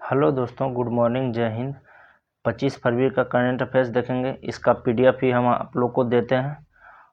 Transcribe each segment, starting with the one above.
Hello दोस्तों, good morning, जय हिंद। 25 फरवरी का करंट अफेयर्स देखेंगे। इसका पीडीएफ ही हम आप लोग को देते हैं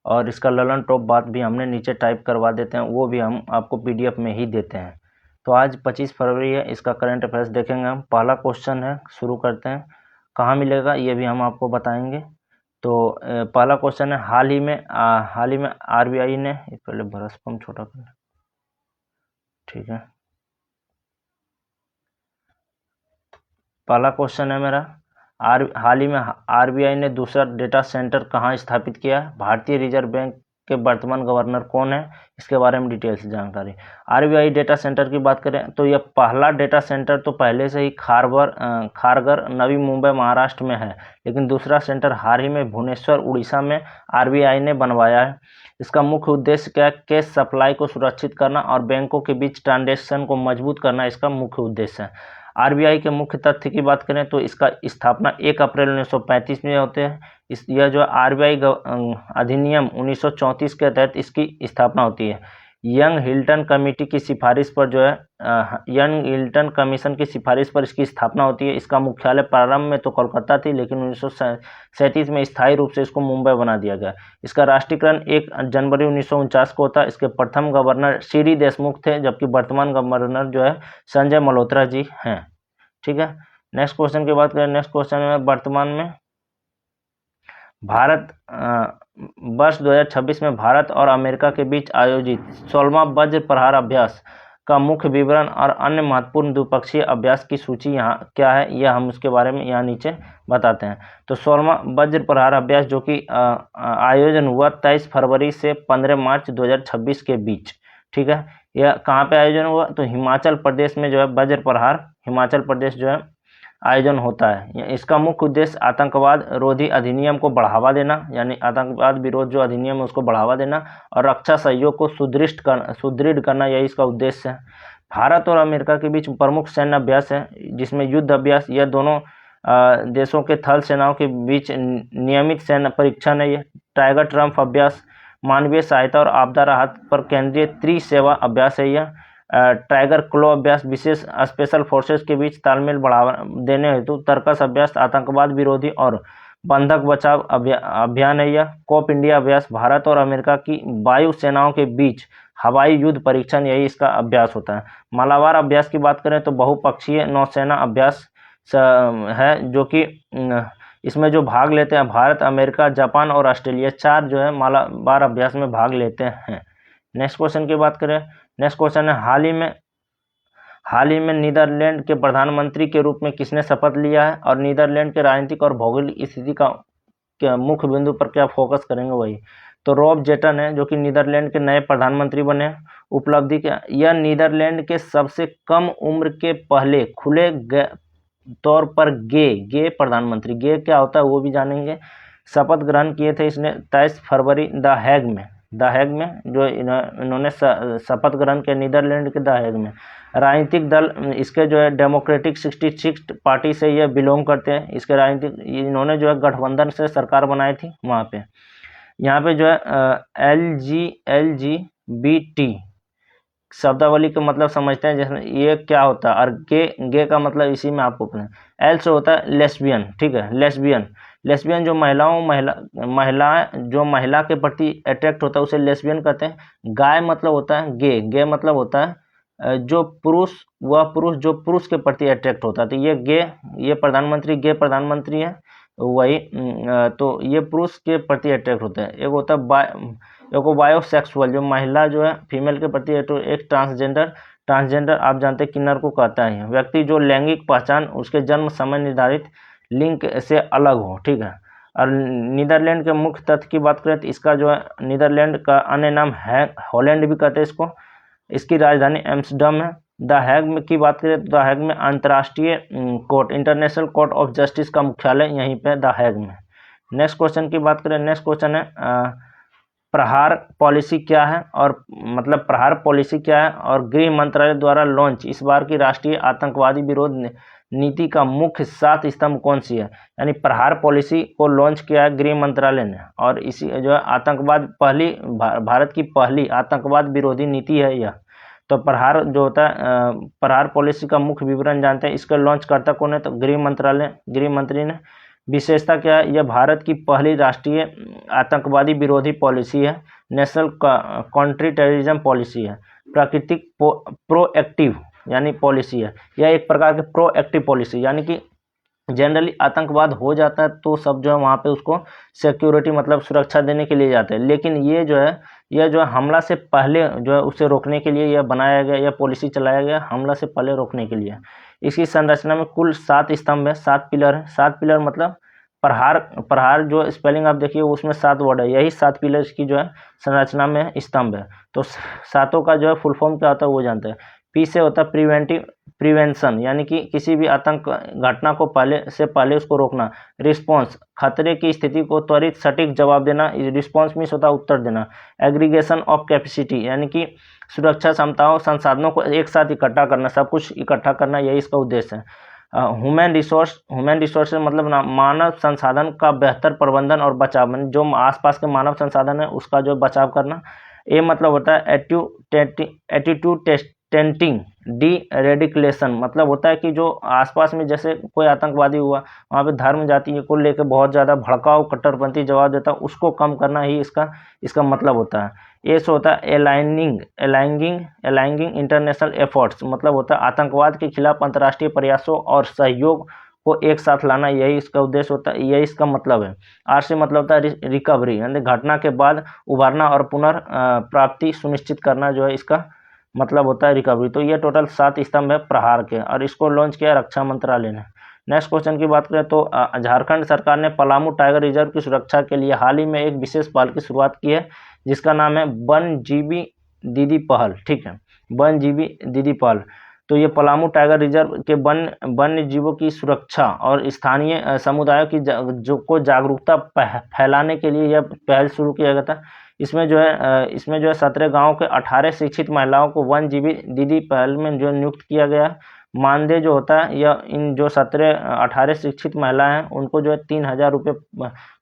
और इसका ललन टॉप बात भी हमने नीचे टाइप करवा देते हैं, वो भी हम आपको पीडीएफ में ही देते हैं। तो आज 25 फरवरी है, इसका करंट अफेयर्स देखेंगे हम। पहला क्वेश्चन है, शुरू करते हैं। कहाँ मिलेगा ये भी हम आपको बताएंगे। तो पहला क्वेश्चन है, हाल ही में आरबीआई ने, पहले ब्रश छोटा कर, ठीक है। पहला क्वेश्चन है मेरा, हाल ही में आरबीआई ने दूसरा डेटा सेंटर कहाँ स्थापित किया है? भारतीय रिजर्व बैंक के वर्तमान गवर्नर कौन है? इसके बारे में डिटेल से जानकारी। आरबीआई डेटा सेंटर की बात करें तो यह पहला डेटा सेंटर तो पहले से ही खारगर नवी मुंबई महाराष्ट्र में है, लेकिन दूसरा सेंटर हाल ही में भुवनेश्वर उड़ीसा में आरबीआई ने बनवाया है। इसका मुख्य उद्देश्य क्या है? कैश सप्लाई को सुरक्षित करना और बैंकों के बीच ट्रांजैक्शन को मजबूत करना इसका मुख्य उद्देश्य है। आरबीआई के मुख्य तथ्य की बात करें तो इसका स्थापना 1 अप्रैल 1935 में होते हैं। यह जो आरबीआई अधिनियम 1934 के तहत इसकी स्थापना होती है। यंग हिल्टन कमेटी की सिफारिश पर यंग हिल्टन कमीशन की सिफारिश पर इसकी स्थापना होती है। इसका मुख्यालय प्रारंभ में तो कोलकाता थी, लेकिन 1937 में स्थायी रूप से इसको मुंबई बना दिया गया। इसका राष्ट्रीयकरण 1 जनवरी 1949 को होता है। इसके प्रथम गवर्नर सीडी देशमुख थे, जबकि वर्तमान गवर्नर जो है संजय मल्होत्रा जी हैं। ठीक है। नेक्स्ट क्वेश्चन की बात करें। नेक्स्ट क्वेश्चन में वर्तमान में भारत वर्ष 2026 में भारत और अमेरिका के बीच आयोजित 16वां वज्र प्रहार अभ्यास का मुख्य विवरण और अन्य महत्वपूर्ण द्विपक्षीय अभ्यास की सूची यहाँ क्या है, यह हम उसके बारे में यहाँ नीचे बताते हैं। तो 16वां वज्र प्रहार अभ्यास जो कि आयोजन हुआ 23 फरवरी से 15 मार्च 2026 के बीच। ठीक है। यह कहाँ पे आयोजन हुआ? तो हिमाचल प्रदेश में जो है वज्र प्रहार हिमाचल प्रदेश जो है आयोजन होता है। इसका मुख्य उद्देश्य आतंकवाद रोधी अधिनियम को बढ़ावा देना, यानी आतंकवाद विरोध जो अधिनियम है उसको बढ़ावा देना और रक्षा सहयोग को सुदृढ़ करना, यही इसका उद्देश्य है। भारत और अमेरिका के बीच प्रमुख सैन्य अभ्यास है, जिसमें युद्ध अभ्यास, यह दोनों देशों के थल सेनाओं के बीच नियमित सैन्य परीक्षण है। ये टाइगर ट्रम्प अभ्यास मानवीय सहायता और आपदा राहत पर केंद्रीय त्रिसेवा अभ्यास है। यह टाइगर क्लो अभ्यास विशेष स्पेशल फोर्सेस के बीच तालमेल बढ़ावा देने हेतु तर्कस अभ्यास आतंकवाद विरोधी और बंधक बचाव अभियान है। यह कोप इंडिया अभ्यास भारत और अमेरिका की वायु सेनाओं के बीच हवाई युद्ध परीक्षण, यही इसका अभ्यास होता है। मालाबार अभ्यास की बात करें तो बहुपक्षीय नौसेना अभ्यास है, जो कि इसमें जो भाग लेते हैं भारत, अमेरिका, जापान और ऑस्ट्रेलिया, 4 जो है मालाबार अभ्यास में भाग लेते हैं। नेक्स्ट क्वेश्चन की बात करें। नेक्स्ट क्वेश्चन है, हाल ही में नीदरलैंड के प्रधानमंत्री के रूप में किसने शपथ लिया है? और नीदरलैंड के राजनीतिक और भौगोलिक स्थिति का मुख्य बिंदु पर क्या फोकस करेंगे वही। तो रॉब जेटन है, जो कि नीदरलैंड के नए प्रधानमंत्री बने। उपलब्धि क्या? यह नीदरलैंड के सबसे कम उम्र के पहले खुले तौर पर गे प्रधानमंत्री, गे क्या होता है वो भी जानेंगे, शपथ ग्रहण किए थे इसने 23 फरवरी द हैग में जो इन्होंने शपथ ग्रहण किया नीदरलैंड के द हैग में। राजनीतिक दल इसके जो है डेमोक्रेटिक 66 पार्टी से ये बिलोंग करते हैं। इसके राजनीतिक इन्होंने जो है गठबंधन से सरकार बनाई थी वहाँ पे। यहाँ पे जो है LGBT शब्दावली का मतलब समझते हैं, जैसे ये क्या होता है, और गे का मतलब इसी में आपको पता है। एल से होता है लेस्बियन। ठीक है, लेस्बियन जो महिला के प्रति अट्रैक्ट होता है उसे लेस्बियन कहते हैं। गाय मतलब होता है गे मतलब होता है जो पुरुष जो पुरुष के प्रति अट्रैक्ट होता है। तो ये प्रधानमंत्री गे प्रधानमंत्री है वही। तो ये पुरुष के प्रति अट्रैक्ट होता है। एक होता है बायोसेक्सुअल, जो महिला जो है फीमेल के प्रति। एक ट्रांसजेंडर आप जानते हैं किन्नर को कहता है व्यक्ति जो लैंगिक पहचान उसके जन्म समय निर्धारित लिंग से अलग हो। ठीक है। और नीदरलैंड के मुख्य तथ्य की बात करें तो इसका जो है नीदरलैंड का अन्य नाम है हॉलैंड भी कहते हैं इसको। इसकी राजधानी एम्स्टर्डम है। द हैग में की बात करें तो द हैग में अंतर्राष्ट्रीय court, international court of justice का मुख्यालय यहीं पे द हैग में। नेक्स्ट क्वेश्चन की बात करें। नेक्स्ट क्वेश्चन है प्रहार पॉलिसी क्या है, और प्रहार पॉलिसी क्या है और गृह मंत्रालय द्वारा लॉन्च इस बार की राष्ट्रीय आतंकवादी विरोध नीति का मुख्य 7 स्तंभ कौन सी है? यानी प्रहार पॉलिसी को लॉन्च किया है गृह मंत्रालय ने, और इसी जो है आतंकवाद भारत की पहली आतंकवाद विरोधी नीति है यह। तो प्रहार जो होता है प्रहार पॉलिसी का मुख्य विवरण जानते हैं। इसका लॉन्च करता कौन है? तो गृह मंत्री ने। विशेषता क्या है? यह भारत की पहली राष्ट्रीय आतंकवादी विरोधी पॉलिसी है। नेशनल काउंट्री टेररिज्म पॉलिसी है। प्राकृतिक प्रोएक्टिव यानी पॉलिसी है। यह एक प्रकार की प्रोएक्टिव पॉलिसी, यानी कि जनरली आतंकवाद हो जाता है तो सब जो है वहाँ पे उसको सिक्योरिटी मतलब सुरक्षा देने के लिए जाते हैं, लेकिन ये जो है हमला से पहले जो है उसे रोकने के लिए यह बनाया गया, यह पॉलिसी चलाया गया हमला से पहले रोकने के लिए। इसकी संरचना में कुल 7 स्तंभ है, 7 पिलर है। 7 पिलर मतलब प्रहार जो स्पेलिंग आप देखिए उसमें 7 वर्ड है, यही 7 पिलर्स की जो है संरचना में स्तंभ है। तो सातों का जो है फुल फॉर्म क्या होता है वो जानते हैं। पी से होता है प्रिवेंशन, यानी कि किसी भी आतंक घटना को पहले उसको रोकना। रिस्पॉन्स, खतरे की स्थिति को त्वरित सटीक जवाब देना। रिस्पॉन्स मीन्स होता है उत्तर देना। एग्रीगेशन ऑफ कैपेसिटी, यानी कि सुरक्षा क्षमताओं संसाधनों को एक साथ इकट्ठा करना, सब कुछ इकट्ठा करना, यही इसका उद्देश्य है। ह्यूमन रिसोर्स मतलब मानव संसाधन का बेहतर प्रबंधन और बचाव, जो आसपास के मानव संसाधन है उसका जो बचाव करना। ए मतलब होता है एटीट्यूड टेंटिंग डी रेडिकुलेशन, मतलब होता है कि जो आसपास में जैसे कोई आतंकवादी हुआ वहाँ पे धर्म जाति को लेकर बहुत ज़्यादा भड़काऊ कट्टरपंथी जवाब देता है, उसको कम करना ही इसका मतलब होता है। ये सो होता है अलाइंगिंग इंटरनेशनल एफर्ट्स, मतलब होता है आतंकवाद के खिलाफ अंतर्राष्ट्रीय प्रयासों और सहयोग को एक साथ लाना, यही इसका उद्देश्य होता है, यही इसका मतलब है। आर से मतलब होता है रिकवरी, यानी घटना के बाद उभारना और पुनर्प्राप्ति सुनिश्चित करना, जो है इसका मतलब होता है रिकवरी। तो ये टोटल 7 स्तंभ है प्रहार के, और इसको लॉन्च किया रक्षा मंत्रालय ने। नेक्स्ट क्वेश्चन की बात करें तो झारखंड सरकार ने पलामू टाइगर रिजर्व की सुरक्षा के लिए हाल ही में एक विशेष पहल की शुरुआत की है, जिसका नाम है वन्यजीवी दीदी पहल। ठीक है, वन्यजीवी दीदी पहल। तो ये पलामू टाइगर रिजर्व के वन्य जीवों की सुरक्षा और स्थानीय समुदायों की जागरूकता फैलाने के लिए यह पहल शुरू किया गया था। इसमें जो है 17 गाँव के 18 शिक्षित महिलाओं को वन्यजीवी दीदी पहल में जो नियुक्त किया गया है। मानदेय जो होता है यह इन जो 18 शिक्षित महिलाएं हैं उनको जो है 3000 रुपये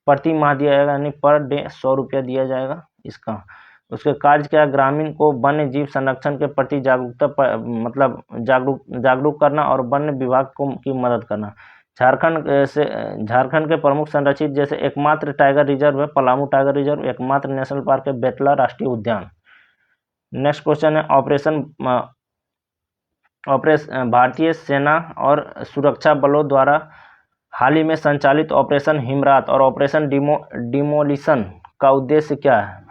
प्रति माह दिया जाएगा, यानी पर डे 100 रुपया दिया जाएगा इसका। उसके कार्य क्या, ग्रामीण को वन्य जीव संरक्षण के प्रति जागरूक करना और वन्य विभाग की मदद करना। झारखंड के प्रमुख संरक्षित जैसे एकमात्र टाइगर रिजर्व है पलामू टाइगर रिजर्व, एकमात्र नेशनल पार्क है बेतला राष्ट्रीय उद्यान। नेक्स्ट क्वेश्चन है ऑपरेशन भारतीय सेना और सुरक्षा बलों द्वारा हाल ही में संचालित ऑपरेशन हिमरात और ऑपरेशन डिमोलिशन का उद्देश्य क्या है?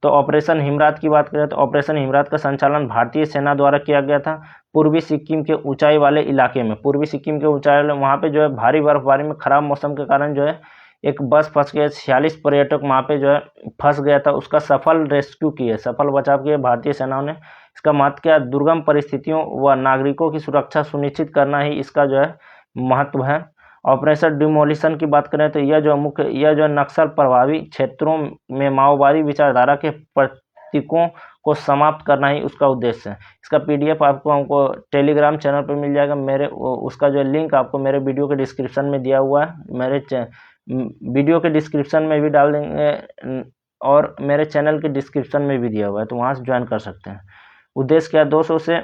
तो ऑपरेशन हिमरात की बात करें तो ऑपरेशन हिमरात का संचालन भारतीय सेना द्वारा किया गया था पूर्वी सिक्किम के ऊंचाई वाले इलाके में। पूर्वी सिक्किम के ऊंचाई वाले वहाँ पे जो है भारी बर्फबारी में खराब मौसम के कारण जो है एक बस फंस गया, 46 पर्यटक वहाँ पे जो है फंस गया था, उसका सफल रेस्क्यू किए, सफल बचाव किए भारतीय सेनाओं ने। इसका महत्व क्या, दुर्गम परिस्थितियों व नागरिकों की सुरक्षा सुनिश्चित करना ही इसका जो है महत्व है। ऑपरेशन डिमोलिशन की बात करें तो यह जो नक्सल प्रभावी क्षेत्रों में माओवादी विचारधारा के प्रतीकों को समाप्त करना ही उसका उद्देश्य है। इसका PDF आपको हमको टेलीग्राम चैनल पर मिल जाएगा। उसका जो लिंक आपको मेरे वीडियो के डिस्क्रिप्शन में दिया हुआ है, मेरे वीडियो के डिस्क्रिप्शन में भी डाल देंगे और मेरे चैनल के डिस्क्रिप्शन में भी दिया हुआ है, तो वहाँ से ज्वाइन कर सकते हैं। उद्देश्य क्या, 200 से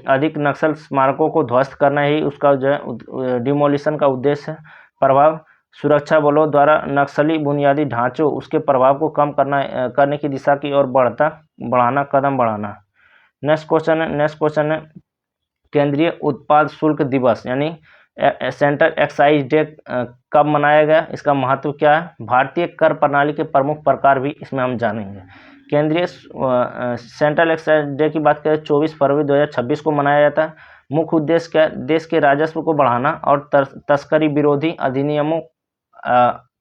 अधिक नक्सल स्मारकों को ध्वस्त करना ही उसका जो है डिमोलिशन का उद्देश्य है। प्रभाव, सुरक्षा बलों द्वारा नक्सली बुनियादी ढांचों उसके प्रभाव को कम करने की दिशा की ओर कदम बढ़ाना। नेक्स्ट क्वेश्चन है केंद्रीय उत्पाद शुल्क दिवस यानी सेंट्रल एक्साइज डे कब मनाया गया, इसका महत्व क्या है, भारतीय कर प्रणाली के प्रमुख प्रकार भी इसमें हम जानेंगे। केंद्रीय सेंट्रल एक्साइज डे की बात करें 24 फरवरी 2026 को मनाया जाता है। मुख्य उद्देश्य क्या, देश के राजस्व को बढ़ाना और तस्करी विरोधी अधिनियमों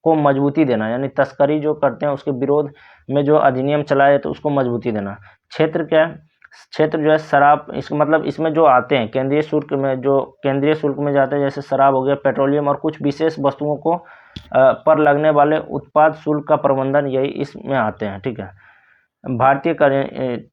को मजबूती देना, यानी तस्करी जो करते हैं उसके विरोध में जो अधिनियम चलाए तो उसको मजबूती देना। क्षेत्र क्या है, क्षेत्र जो है शराब, इसका मतलब इसमें जो आते हैं केंद्रीय शुल्क में जाते हैं जैसे शराब हो गया, पेट्रोलियम और कुछ विशेष वस्तुओं को पर लगने वाले उत्पाद शुल्क का प्रबंधन, यही इसमें आते हैं। ठीक है, भारतीय कर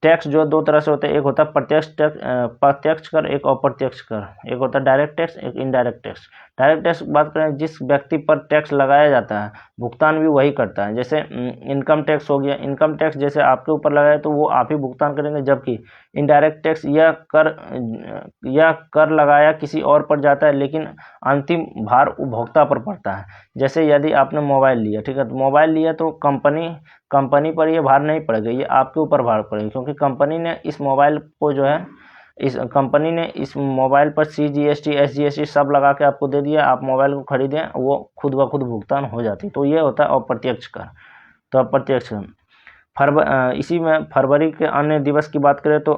टैक्स जो दो तरह से होते हैं, एक होता है प्रत्यक्ष कर, एक अप्रत्यक्ष कर। एक होता है डायरेक्ट टैक्स, एक इनडायरेक्ट टैक्स। डायरेक्ट टैक्स की बात करें, जिस व्यक्ति पर टैक्स लगाया जाता है भुगतान भी वही करता है। जैसे इनकम टैक्स हो गया, इनकम टैक्स जैसे आपके ऊपर लगाया तो वो आप ही भुगतान करेंगे, जबकि इनडायरेक्ट टैक्स यह कर लगाया किसी और पर जाता है, लेकिन अंतिम भार उपभोक्ता पर पड़ता है। जैसे यदि आपने मोबाइल लिया, ठीक है, तो मोबाइल लिया तो कंपनी पर ये भार नहीं पड़ेगा, ये आपके ऊपर भार पड़ेगा, क्योंकि कंपनी ने इस मोबाइल को जो है कंपनी ने इस मोबाइल पर CGST SGST सब लगा के आपको दे दिया, आप मोबाइल को खरीदें, वो खुद ब खुद भुगतान हो जाती। तो ये होता है अप्रत्यक्ष कर। तो अप्रत्यक्ष इसी में फरवरी के अन्य दिवस की बात करें तो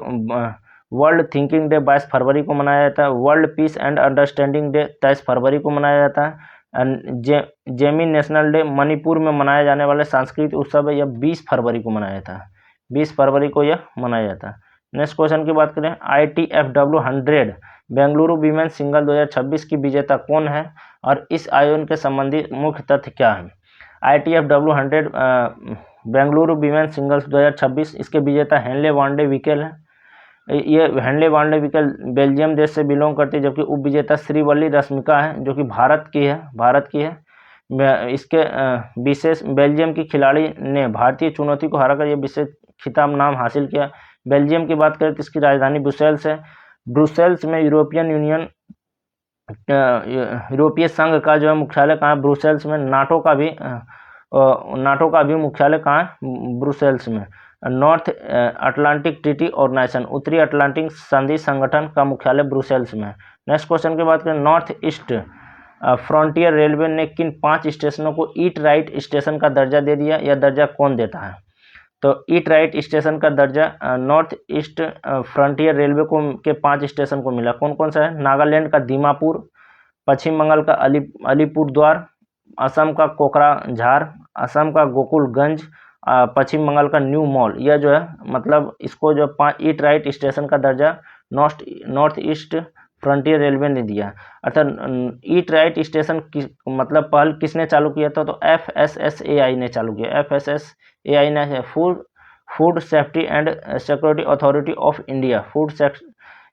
वर्ल्ड थिंकिंग डे 22 फरवरी को मनाया जाता है। World peace and understanding day 23 फरवरी को मनाया जाता है। जेमी नेशनल डे मणिपुर में मनाए जाने वाले सांस्कृतिक उत्सव है, यह 20 फरवरी को मनाया जाता है। 20 फरवरी को यह मनाया जाता है। नेक्स्ट क्वेश्चन की बात करें, ITFW 100 बेंगलुरु वीमेन सिंगल 2026 की विजेता कौन है और इस आयोजन के संबंधी मुख्य तथ्य क्या है? ITFW 100 बेंगलुरु वीमेन सिंगल्स 2026, इसके विजेता हेनले वान डे विकेल है। ये हेनले वान डे विकेल बेल्जियम देश से बिलोंग करती है, जबकि उपविजेता श्रीवल्ली रश्मिका है जो कि भारत की है। इसके विशेष बेल्जियम की खिलाड़ी ने भारतीय चुनौती को हराकर यह विशेष खिताब नाम हासिल किया। बेल्जियम की बात करें तो इसकी राजधानी ब्रुसेल्स है। ब्रुसेल्स में यूरोपीय संघ का जो है मुख्यालय कहाँ है? ब्रुसेल्स में। नाटो का भी मुख्यालय कहाँ है? ब्रुसेल्स में। नॉर्थ अटलांटिक ट्रीटी ऑर्गेनाइजेशन, उत्तरी अटलांटिक संधि संगठन का मुख्यालय ब्रुसेल्स में। नेक्स्ट क्वेश्चन की बात करें, नॉर्थ ईस्ट फ्रंटियर रेलवे ने किन 5 स्टेशनों को ईट राइट स्टेशन का दर्जा दे दिया? यह दर्जा कौन देता है? तो ईट राइट स्टेशन का दर्जा नॉर्थ ईस्ट फ्रंटियर रेलवे के 5 स्टेशन को मिला। कौन कौन सा है? नागालैंड का दीमापुर, पश्चिम बंगाल का अलीपुरद्वार, असम का कोकराझार, असम का गोकुलगंज, पश्चिम बंगाल का न्यू मॉल। यह जो है मतलब इसको जो 5 ईट राइट स्टेशन का दर्जा नॉर्थ ईस्ट फ्रंटियर रेलवे ने दिया। अर्थात ईट राइट स्टेशन मतलब पहल किसने चालू किया था? तो FSSAI ने चालू किया। FSSAI ने food safety and security authority of India,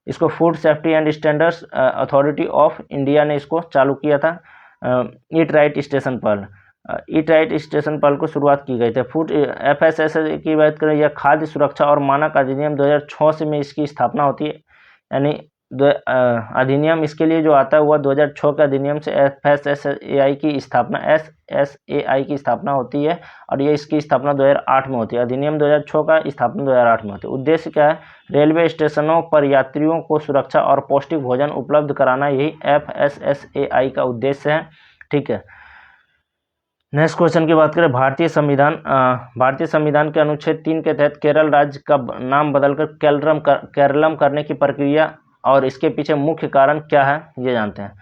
इसको food safety and standards authority of India ने इसको चालू किया था। ईट राइट स्टेशन पहल, ईट राइट स्टेशन पहल को शुरुआत की गई थी। FSSAI की बात करें, यह खाद्य सुरक्षा और मानक अधिनियम 2006 में इसकी स्थापना होती है। यानी अधिनियम इसके लिए जो आता है वह 2006 के अधिनियम से FSSAI की स्थापना होती है, और ये इसकी स्थापना 2008 में होती है। अधिनियम 2006 का, स्थापना 2008 में होती है। उद्देश्य क्या है? रेलवे स्टेशनों पर यात्रियों को सुरक्षा और पौष्टिक भोजन उपलब्ध कराना, यही FSSAI का उद्देश्य है। ठीक है। नेक्स्ट क्वेश्चन की बात करें, भारतीय संविधान के अनुच्छेद 3 के तहत केरल राज्य का नाम बदलकर केरलम करने की प्रक्रिया और इसके पीछे मुख्य कारण क्या है, ये जानते हैं।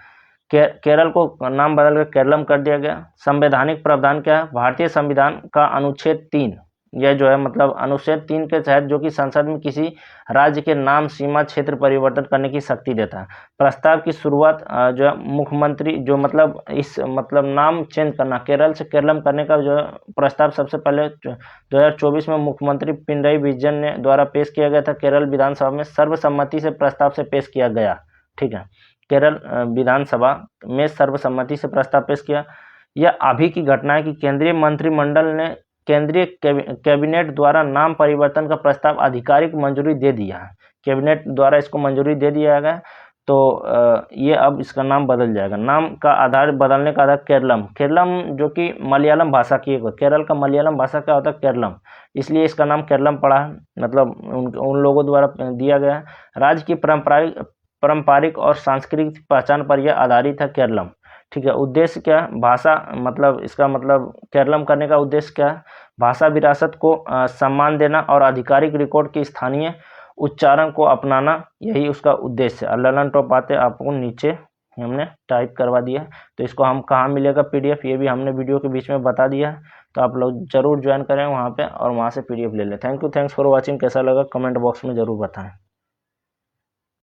केरल को नाम बदलकर केरलम कर दिया गया। संवैधानिक प्रावधान क्या है? भारतीय संविधान का अनुच्छेद 3, यह जो है मतलब अनुच्छेद 3 के तहत जो कि संसद में किसी राज्य के नाम, सीमा, क्षेत्र परिवर्तन करने की शक्ति देता है। प्रस्ताव की शुरुआत जो है मुख्यमंत्री, जो मतलब इस मतलब नाम चेंज करना, केरल से केरलम करने का जो है प्रस्ताव सबसे पहले 2024 में मुख्यमंत्री पिनराई विजयन ने द्वारा पेश किया गया था। केरल विधानसभा में सर्वसम्मति से प्रस्ताव से पेश किया गया। ठीक है, केरल विधानसभा में सर्वसम्मति से प्रस्ताव पेश किया। यह अभी की घटना है कि केंद्रीय मंत्रिमंडल ने केंद्रीय कैबिनेट द्वारा नाम परिवर्तन का प्रस्ताव आधिकारिक मंजूरी दे दिया है। कैबिनेट द्वारा इसको मंजूरी दे दिया गया, तो ये अब इसका नाम बदल जाएगा। नाम का आधार बदलने का आधार केरलम जो कि मलयालम भाषा की एक, केरल का मलयालम भाषा क्या होता है? केरलम, इसलिए इसका नाम केरलम पड़ा है, मतलब उन लोगों द्वारा दिया गया है। राज्य की पारंपरिक और सांस्कृतिक पहचान पर यह आधारित है, केरलम। ठीक है। उद्देश्य क्या है? भाषा, मतलब इसका मतलब केरलम करने का उद्देश्य क्या है? भाषा विरासत को सम्मान देना और आधिकारिक रिकॉर्ड के स्थानीय उच्चारण को अपनाना, यही उसका उद्देश्य है। ललन टॉप बातें आपको नीचे हमने टाइप करवा दिया है, तो इसको हम कहाँ मिलेगा PDF, ये भी हमने वीडियो के बीच में बता दिया है, तो आप लोग जरूर ज्वाइन करें वहाँ पे और वहाँ से PDF ले लें। Thanks for watching. कैसा लगा कमेंट बॉक्स में ज़रूर बताएं।